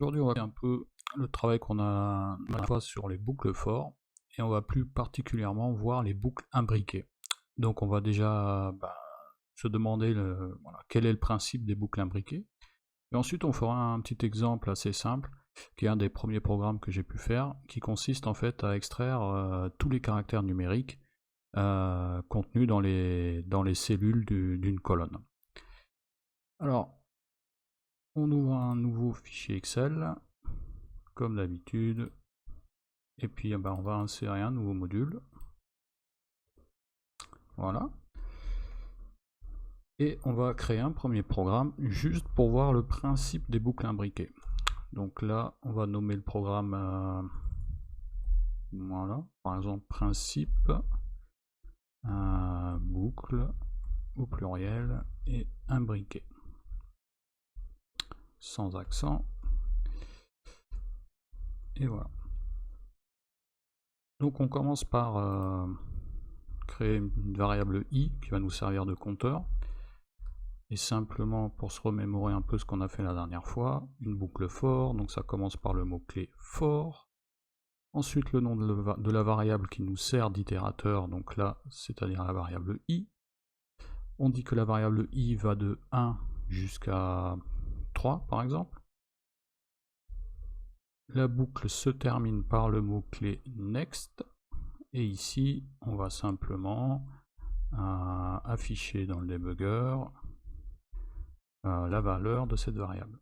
Aujourd'hui, on va faire un peu le travail qu'on a fait sur les boucles for, et on va plus particulièrement voir les boucles imbriquées. Donc on va déjà se demander quel est le principe des boucles imbriquées. Et ensuite on fera un petit exemple assez simple, qui est un des premiers programmes que j'ai pu faire, qui consiste en fait à extraire tous les caractères numériques contenus dans les cellules d'une colonne. Alors, on ouvre un nouveau fichier Excel, comme d'habitude, et puis on va insérer un nouveau module. Voilà. Et on va créer un premier programme juste pour voir le principe des boucles imbriquées. Donc là, on va nommer le programme, voilà, par exemple principe, boucle au pluriel et imbriqué, sans accent. Et voilà. Donc on commence par créer une variable i qui va nous servir de compteur. Et simplement pour se remémorer un peu ce qu'on a fait la dernière fois, une boucle for, donc ça commence par le mot-clé for. Ensuite le nom de la variable qui nous sert d'itérateur, donc là, c'est-à-dire la variable i. On dit que la variable i va de 1 jusqu'à 3 par exemple. La boucle se termine par le mot-clé next. Et ici, on va simplement afficher dans le debugger la valeur de cette variable.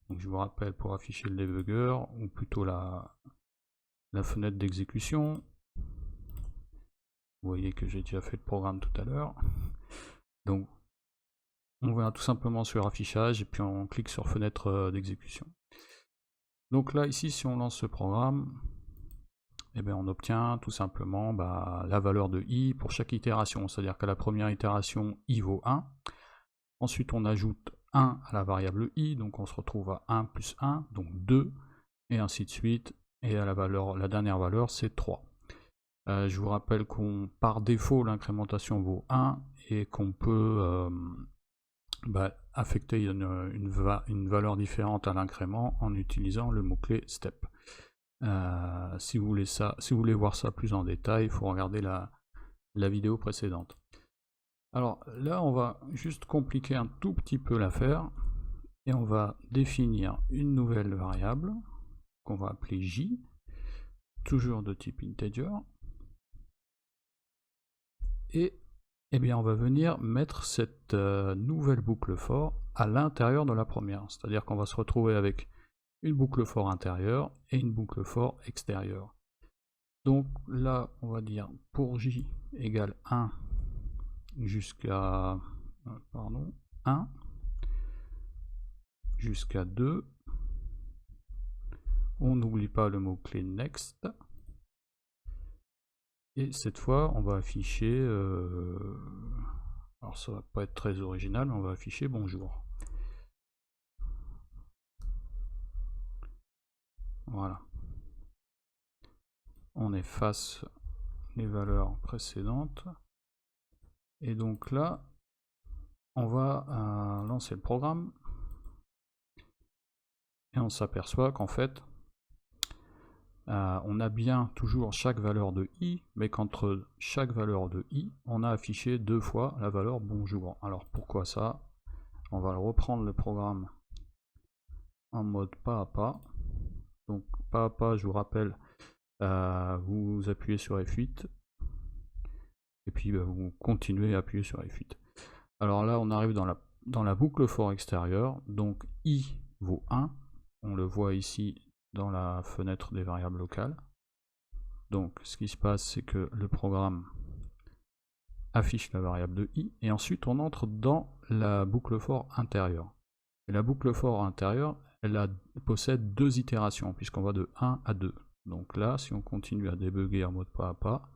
Donc je vous rappelle, pour afficher le debugger, ou plutôt la fenêtre d'exécution, vous voyez que j'ai déjà fait le programme tout à l'heure. Donc on va tout simplement sur affichage et puis on clique sur fenêtre d'exécution. Donc là ici, si on lance ce programme, eh bien, on obtient tout simplement la valeur de i pour chaque itération, c'est-à-dire qu'à la première itération i vaut 1. Ensuite on ajoute 1 à la variable i, donc on se retrouve à 1 plus 1, donc 2, et ainsi de suite, et à la dernière valeur c'est 3. Je vous rappelle qu'on par défaut l'incrémentation vaut 1 et qu'on peut affecter une valeur différente à l'incrément en utilisant le mot-clé step. Si vous voulez voir ça plus en détail, il faut regarder la vidéo précédente. Alors là, on va juste compliquer un tout petit peu l'affaire et on va définir une nouvelle variable qu'on va appeler j, toujours de type integer, et on va venir mettre cette nouvelle boucle for à l'intérieur de la première, c'est-à-dire qu'on va se retrouver avec une boucle for intérieure et une boucle for extérieure. Donc là, on va dire pour j égale 1 jusqu'à 1 jusqu'à 2. On n'oublie pas le mot-clé next. Et cette fois, on va afficher, alors ça va pas être très original, mais on va afficher bonjour. Voilà. On efface les valeurs précédentes. Et donc là, on va lancer le programme. Et on s'aperçoit qu'en fait, on a bien toujours chaque valeur de i, mais qu'entre chaque valeur de i, on a affiché 2 fois la valeur bonjour. Alors pourquoi ça? On va reprendre le programme en mode pas à pas. Donc pas à pas, je vous rappelle, vous appuyez sur F8, et puis vous continuez à appuyer sur F8. Alors là, on arrive dans la boucle for extérieure, donc i vaut 1, on le voit ici dans la fenêtre des variables locales. Donc ce qui se passe, c'est que le programme affiche la variable de i, et ensuite on entre dans la boucle for intérieure. Et la boucle for intérieure, elle possède 2 itérations, puisqu'on va de 1 à 2. Donc là, si on continue à débugger en mode pas à pas,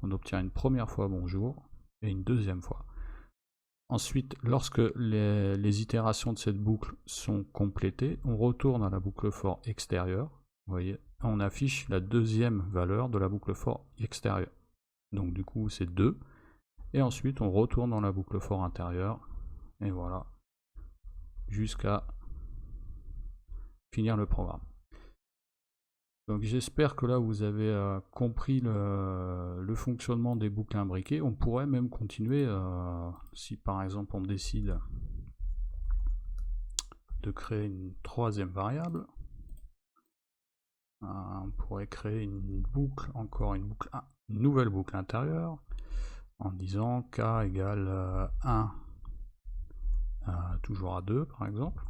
on obtient une première fois bonjour, et une deuxième fois. Ensuite, lorsque les itérations de cette boucle sont complétées, on retourne à la boucle for extérieure. Vous voyez, on affiche la deuxième valeur de la boucle for extérieure. Donc du coup, c'est 2. Et ensuite, on retourne dans la boucle for intérieure. Et voilà. Jusqu'à finir le programme. Donc j'espère que là vous avez compris le fonctionnement des boucles imbriquées. On pourrait même continuer, si par exemple on décide de créer une troisième variable, on pourrait créer une boucle, encore une boucle, une nouvelle boucle intérieure, en disant k égale 1 toujours à 2 par exemple.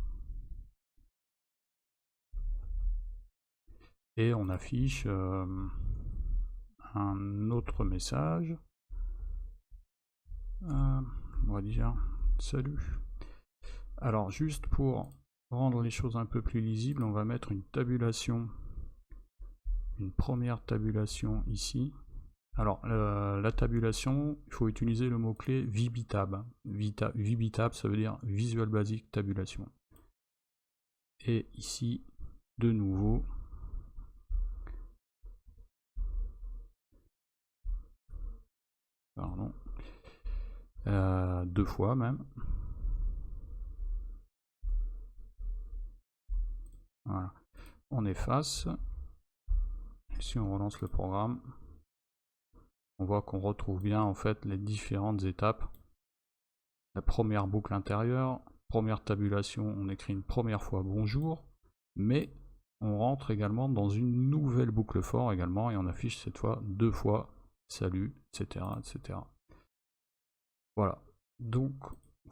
Et on affiche un autre message. On va dire salut. Alors juste pour rendre les choses un peu plus lisibles, on va mettre une tabulation, une première tabulation ici. Alors la tabulation, il faut utiliser le mot-clé VBTab. VBTab, ça veut dire Visual Basic Tabulation. Et ici, de nouveau, pardon, 2 fois même. Voilà. On efface. Et si on relance le programme, on voit qu'on retrouve bien en fait les différentes étapes. La première boucle intérieure, première tabulation, on écrit une première fois bonjour, mais on rentre également dans une nouvelle boucle for également et on affiche cette fois 2 fois salut, etc., etc. Voilà. Donc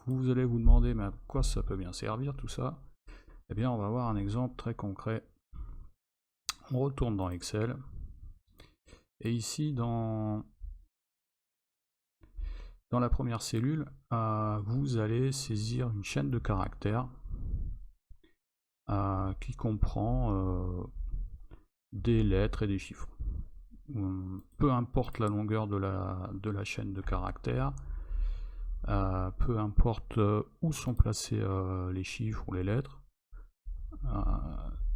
vous allez vous demander mais à quoi ça peut bien servir tout ça? Eh bien on va voir un exemple très concret. On retourne dans Excel et ici dans la première cellule, vous allez saisir une chaîne de caractères qui comprend des lettres et des chiffres. Peu importe la longueur de la chaîne de caractères, peu importe où sont placés les chiffres ou les lettres,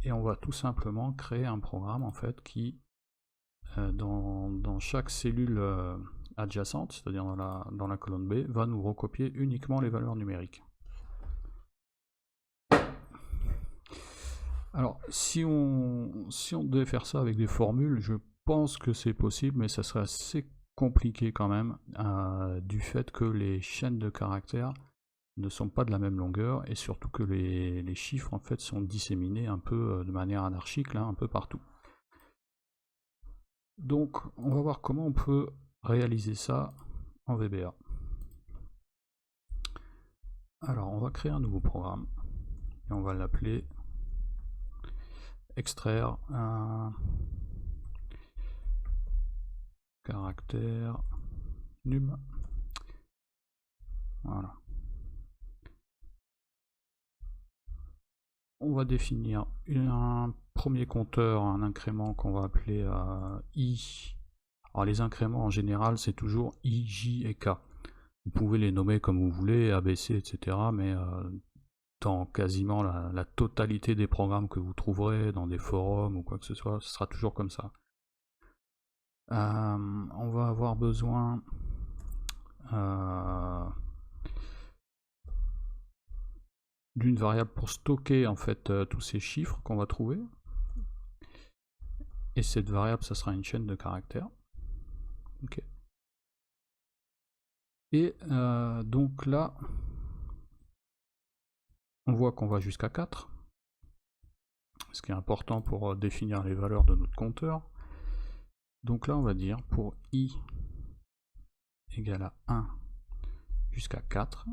et on va tout simplement créer un programme en fait qui, dans chaque cellule adjacente, c'est-à-dire dans la colonne B, va nous recopier uniquement les valeurs numériques. Alors, si on devait faire ça avec des formules, je pense que c'est possible, mais ça serait assez compliqué quand même, du fait que les chaînes de caractères ne sont pas de la même longueur, et surtout que les chiffres en fait sont disséminés un peu de manière anarchique, là, un peu partout. Donc, on va voir comment on peut réaliser ça en VBA. Alors, on va créer un nouveau programme, et on va l'appeler extraire un caractère num. Voilà. On va définir un premier compteur, un incrément qu'on va appeler i. Alors les incréments en général c'est toujours i, j et k. Vous pouvez les nommer comme vous voulez, ABC, etc. Mais dans quasiment la totalité des programmes que vous trouverez dans des forums ou quoi que ce soit, ce sera toujours comme ça. On va avoir besoin d'une variable pour stocker en fait tous ces chiffres qu'on va trouver. Et cette variable, ça sera une chaîne de caractères. Okay. Et donc là, on voit qu'on va jusqu'à 4, ce qui est important pour définir les valeurs de notre compteur. Donc là, on va dire pour i égale à 1 jusqu'à 4,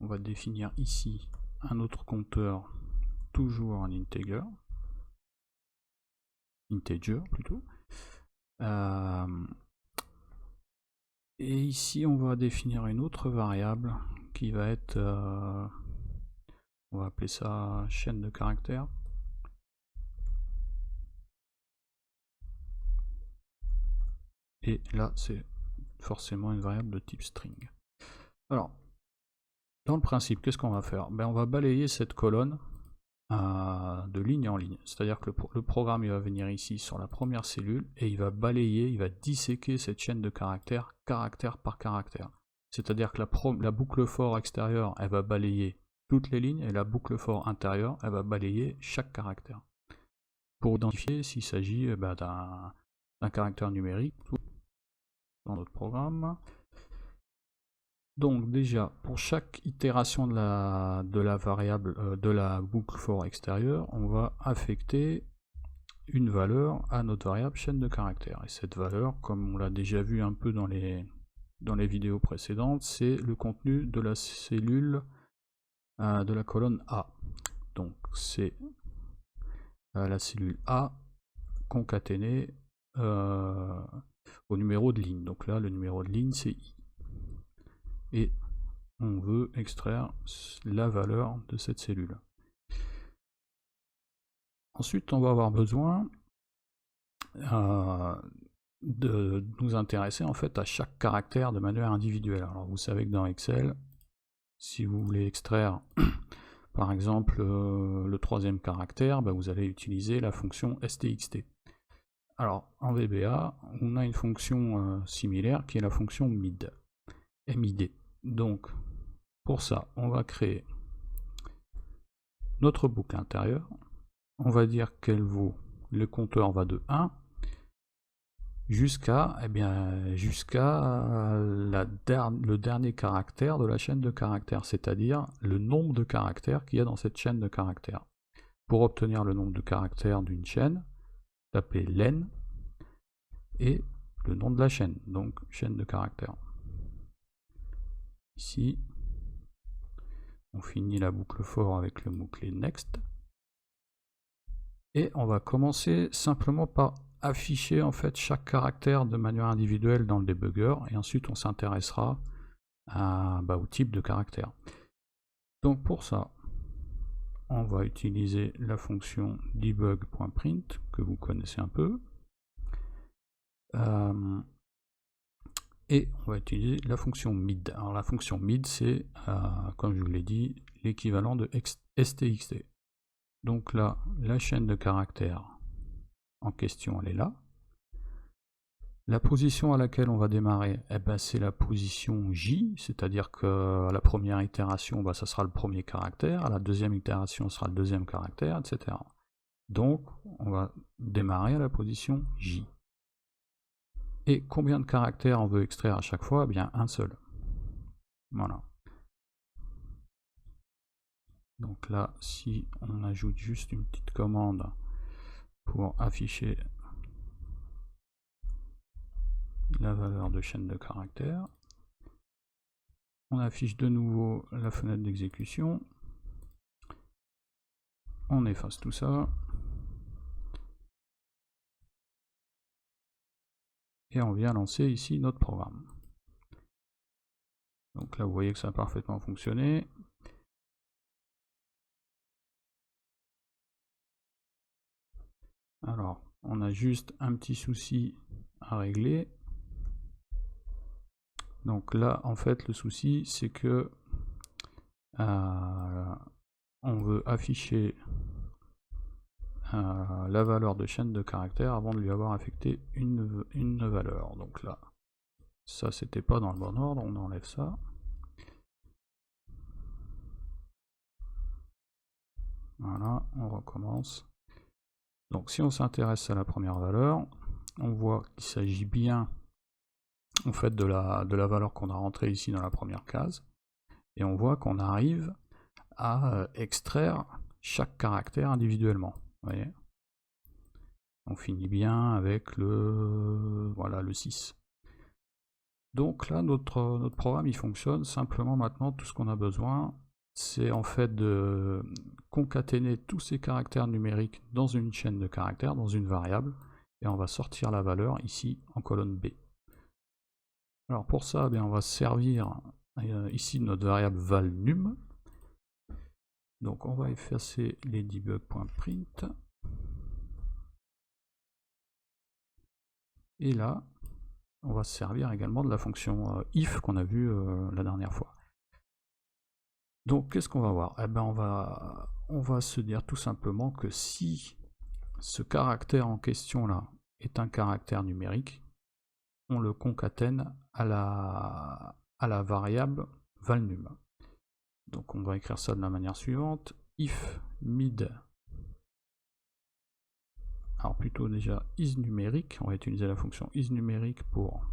on va définir ici un autre compteur, toujours en integer plutôt. Et ici, on va définir une autre variable qui va être, on va appeler ça chaîne de caractères. Et là, c'est forcément une variable de type string. Alors, dans le principe, qu'est-ce qu'on va faire? On va balayer cette colonne de ligne en ligne. C'est-à-dire que le programme il va venir ici sur la première cellule et il va balayer, il va disséquer cette chaîne de caractères, caractère par caractère. C'est-à-dire que la boucle for extérieure, elle va balayer toutes les lignes, et la boucle for intérieure, elle va balayer chaque caractère. Pour identifier s'il s'agit d'un caractère numérique dans notre programme. Donc déjà, pour chaque itération de la variable de la boucle for extérieure, on va affecter une valeur à notre variable chaîne de caractères. Et cette valeur, comme on l'a déjà vu un peu dans les vidéos précédentes, c'est le contenu de la cellule de la colonne A. Donc c'est la cellule A concaténée au numéro de ligne. Donc là, le numéro de ligne, c'est I. Et on veut extraire la valeur de cette cellule. Ensuite, on va avoir besoin de nous intéresser en fait à chaque caractère de manière individuelle. Alors vous savez que dans Excel, si vous voulez extraire par exemple le troisième caractère, vous allez utiliser la fonction stxt. Alors en VBA, on a une fonction similaire qui est la fonction mid. Donc pour ça, on va créer notre boucle intérieure. On va dire qu'elle vaut, le compteur va de 1 jusqu'à le dernier caractère de la chaîne de caractères, c'est-à-dire le nombre de caractères qu'il y a dans cette chaîne de caractères. Pour obtenir le nombre de caractères d'une chaîne, tapez len et le nom de la chaîne, donc chaîne de caractères. Ici, on finit la boucle for avec le mot-clé next. Et on va commencer simplement par afficher en fait chaque caractère de manière individuelle dans le debugger, et ensuite on s'intéressera au type de caractère. Donc pour ça, on va utiliser la fonction debug.print que vous connaissez un peu, et on va utiliser la fonction mid. Alors la fonction mid, c'est comme je vous l'ai dit, l'équivalent de stxt. Donc là, la chaîne de caractères en question, elle est là. La position à laquelle on va démarrer, c'est la position J, c'est-à-dire qu'à la première itération, ça sera le premier caractère, à la deuxième itération, ce sera le deuxième caractère, etc. Donc, on va démarrer à la position J. Et combien de caractères on veut extraire à chaque fois? Un seul. Voilà. Donc là, si on ajoute juste une petite commande pour afficher la valeur de chaîne de caractères, on affiche de nouveau la fenêtre d'exécution, on efface tout ça, et on vient lancer ici notre programme. Donc là vous voyez que ça a parfaitement fonctionné. Alors on a juste un petit souci à régler. Donc là en fait le souci c'est que on veut afficher la valeur de chaîne de caractères avant de lui avoir affecté une valeur. Donc là ça c'était pas dans le bon ordre, on enlève ça. Voilà, on recommence. Donc si on s'intéresse à la première valeur, on voit qu'il s'agit bien en fait de la valeur qu'on a rentrée ici dans la première case, et on voit qu'on arrive à extraire chaque caractère individuellement. Vous voyez, on finit bien avec le 6. Donc là notre programme il fonctionne. Simplement maintenant tout ce qu'on a besoin c'est en fait de concaténer tous ces caractères numériques dans une chaîne de caractères, dans une variable, et on va sortir la valeur ici en colonne B. Alors pour ça, on va servir ici de notre variable valNum. Donc on va effacer les debug.print. Et là, on va se servir également de la fonction if qu'on a vue la dernière fois. Donc qu'est-ce qu'on va voir? On va se dire tout simplement que si ce caractère en question là est un caractère numérique, on le concatène à à la variable valnum. Donc on va écrire ça de la manière suivante, if mid, alors plutôt déjà isNumérique, on va utiliser la fonction isNumérique pour,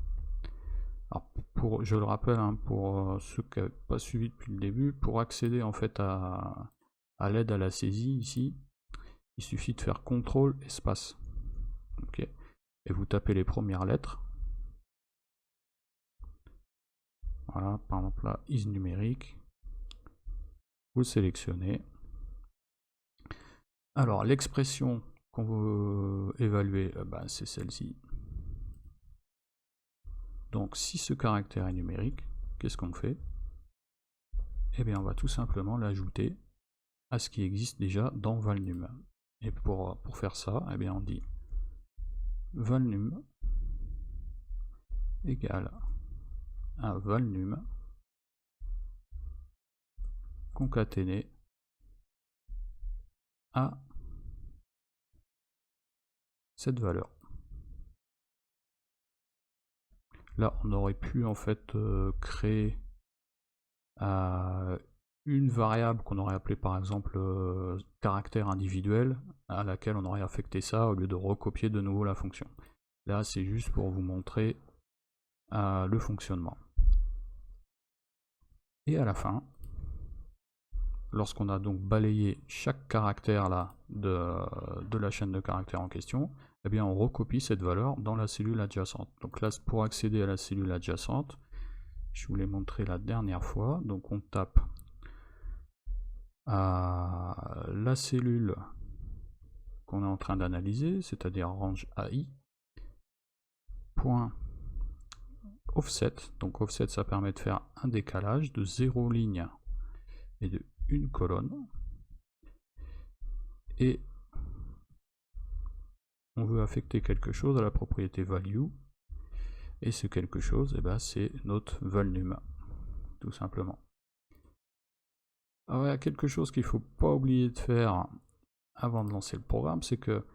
alors je le rappelle, hein, pour ceux qui n'ont pas suivi depuis le début, pour accéder en fait à l'aide à la saisie ici, il suffit de faire CTRL espace, ok, et vous tapez les premières lettres. Voilà, par exemple là, isNumérique, vous sélectionnez. Alors l'expression qu'on veut évaluer, c'est celle-ci. Donc si ce caractère est numérique, qu'est-ce qu'on fait? Eh bien on va tout simplement l'ajouter à ce qui existe déjà dans valnum. Et pour faire ça, eh bien on dit valnum égale à valnum concaténé à cette valeur. Là on aurait pu en fait créer une variable qu'on aurait appelée par exemple caractère individuel, à laquelle on aurait affecté ça au lieu de recopier de nouveau la fonction. Là c'est juste pour vous montrer le fonctionnement. Et à la fin, lorsqu'on a donc balayé chaque caractère là de la chaîne de caractères en question, eh bien on recopie cette valeur dans la cellule adjacente. Donc là, pour accéder à la cellule adjacente, je vous l'ai montré la dernière fois, donc on tape à la cellule qu'on est en train d'analyser, c'est-à-dire range AI, point offset, donc offset ça permet de faire un décalage de 0 ligne et de 1 colonne, et on veut affecter quelque chose à la propriété value, et ce quelque chose, c'est notre valnum, tout simplement. Alors il y a quelque chose qu'il ne faut pas oublier de faire avant de lancer le programme, c'est que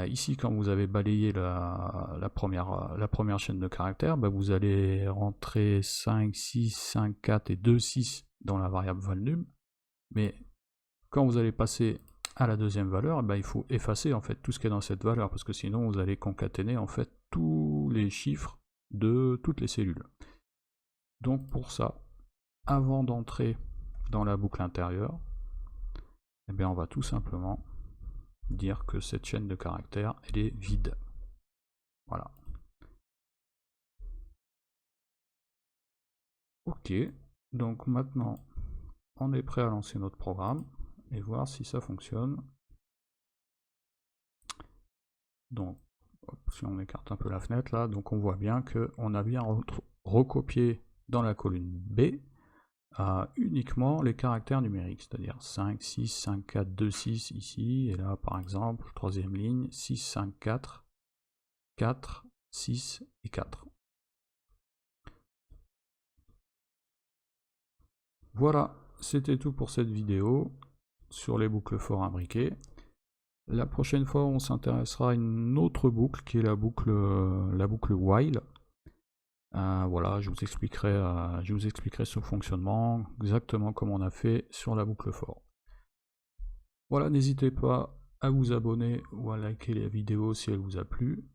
ici, quand vous avez balayé la première chaîne de caractères, vous allez rentrer 5, 6, 5, 4 et 2, 6 dans la variable valnum, mais quand vous allez passer à la deuxième valeur, il faut effacer en fait tout ce qui est dans cette valeur, parce que sinon vous allez concaténer en fait tous les chiffres de toutes les cellules. Donc pour ça, avant d'entrer dans la boucle intérieure, on va tout simplement dire que cette chaîne de caractères elle est vide. Voilà. Ok, donc maintenant on est prêt à lancer notre programme et voir si ça fonctionne. Donc si on écarte un peu la fenêtre là, donc on voit bien qu'on a bien recopié dans la colonne B uniquement les caractères numériques, c'est-à-dire 5, 6, 5, 4, 2, 6 ici, et là par exemple, troisième ligne, 6, 5, 4, 4, 6 et 4. Voilà, c'était tout pour cette vidéo sur les boucles for imbriquées. La prochaine fois, on s'intéressera à une autre boucle qui est la boucle while. Voilà, je vous expliquerai son fonctionnement, exactement comme on a fait sur la boucle for. Voilà, n'hésitez pas à vous abonner ou à liker la vidéo si elle vous a plu.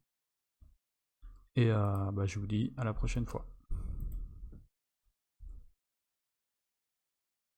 Et je vous dis à la prochaine fois.